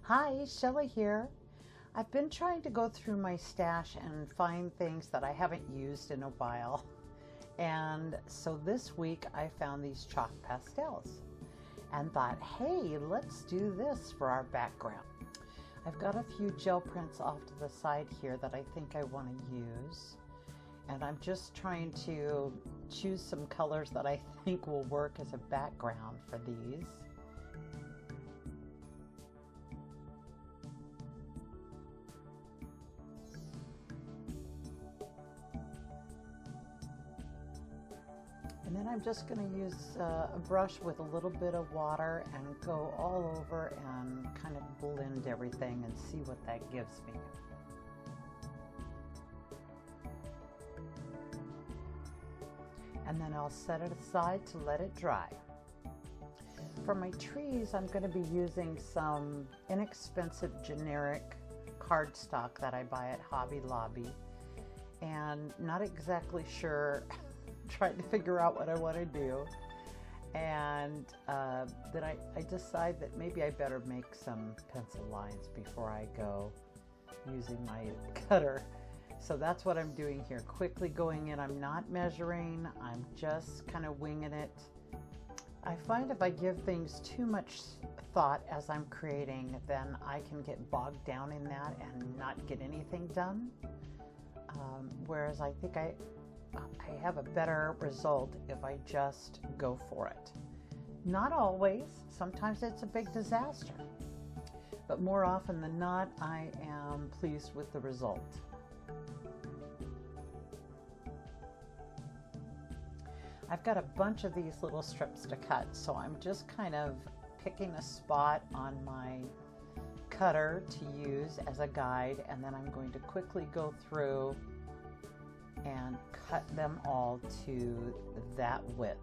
Hi, Shelly here. I've been trying to go through my stash and find things that I haven't used in a while. And so this week I found these chalk pastels and thought, hey, let's do this for our background. I've got a few gel prints off to the side here that I think I want to use. And I'm just trying to choose some colors that I think will work as a background for these. And then I'm just going to use a brush with a little bit of water and go all over and kind of blend everything and see what that gives me. And then I'll set it aside to let it dry. For my trees, I'm going to be using some inexpensive generic cardstock that I buy at Hobby Lobby, and not exactly sure, trying to figure out what I want to do. And then I decide that maybe I better make some pencil lines before I go using my cutter. So that's what I'm doing here, quickly going in. I'm not measuring, I'm just kind of winging it. I find if I give things too much thought as I'm creating, then I can get bogged down in that and not get anything done. Whereas I think I have a better result if I just go for it. Not always, sometimes it's a big disaster, but more often than not, I am pleased with the result. I've got a bunch of these little strips to cut, so I'm just kind of picking a spot on my cutter to use as a guide, and then I'm going to quickly go through and cut them all to that width.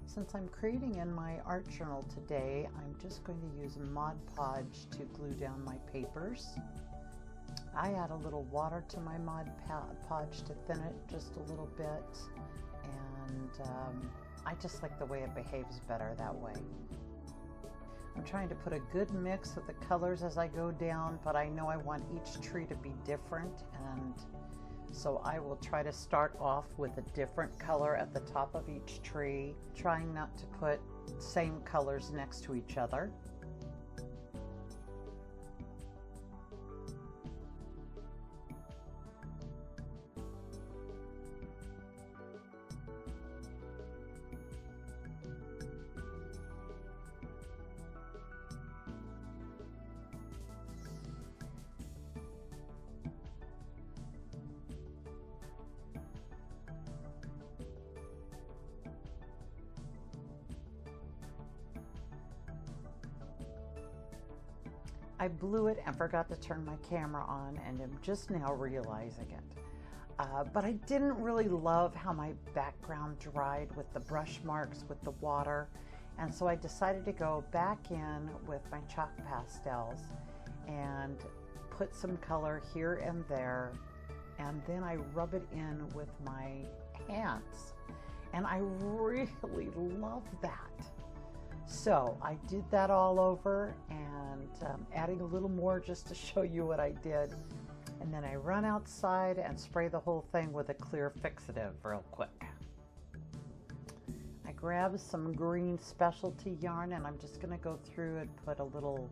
Since I'm creating in my art journal today, I'm just going to use Mod Podge to glue down my papers. I add a little water to my Mod Podge to thin it just a little bit, and I just like the way it behaves better that way. I'm trying to put a good mix of the colors as I go down, but I know I want each tree to be different, and so I will try to start off with a different color at the top of each tree, trying not to put same colors next to each other. I blew it and forgot to turn my camera on, and I'm just now realizing it. But I didn't really love how my background dried with the brush marks with the water, and so I decided to go back in with my chalk pastels and put some color here and there, and then I rub it in with my hands, and I really love that. So I did that all over, and adding a little more just to show you what I did. And then I run outside and spray the whole thing with a clear fixative real quick. I grab some green specialty yarn, and I'm just going to go through and put a little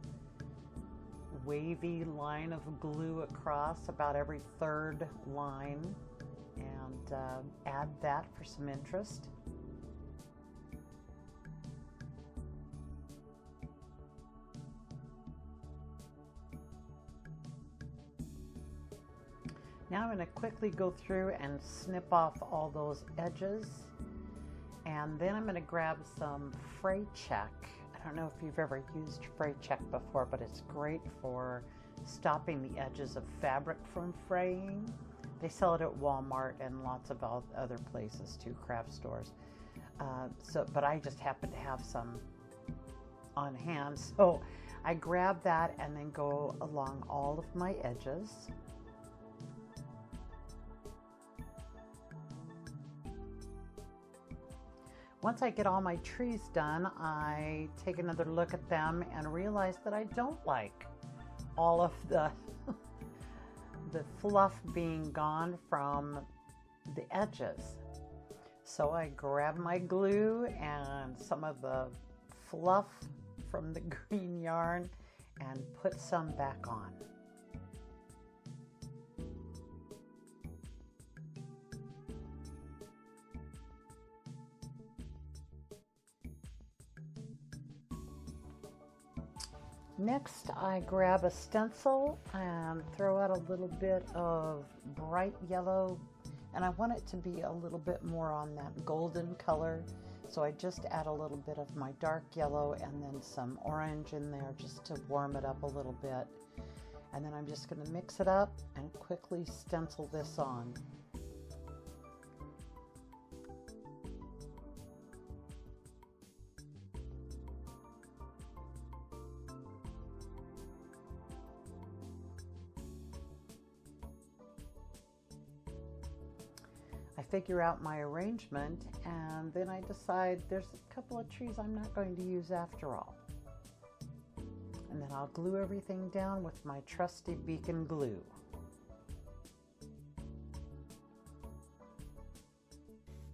wavy line of glue across about every third line, and add that for some interest. Now I'm going to quickly go through and snip off all those edges, and then I'm going to grab some fray check. I don't know if you've ever used fray check before, but it's great for stopping the edges of fabric from fraying. They sell it at Walmart and lots of other places too, craft stores. But I just happen to have some on hand, so I grab that and then go along all of my edges. Once I get all my trees done, I take another look at them and realize that I don't like all of the fluff being gone from the edges. So I grab my glue and some of the fluff from the green yarn and put some back on. Next, I grab a stencil and throw out a little bit of bright yellow, and I want it to be a little bit more on that golden color, so I just add a little bit of my dark yellow and then some orange in there just to warm it up a little bit. And then I'm just going to mix it up and quickly stencil this on. I figure out my arrangement, and then I decide there's a couple of trees I'm not going to use after all. And then I'll glue everything down with my trusty beacon glue.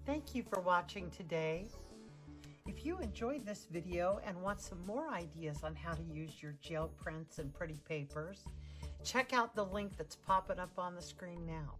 Thank you for watching today. If you enjoyed this video and want some more ideas on how to use your gel prints and pretty papers, check out the link that's popping up on the screen now.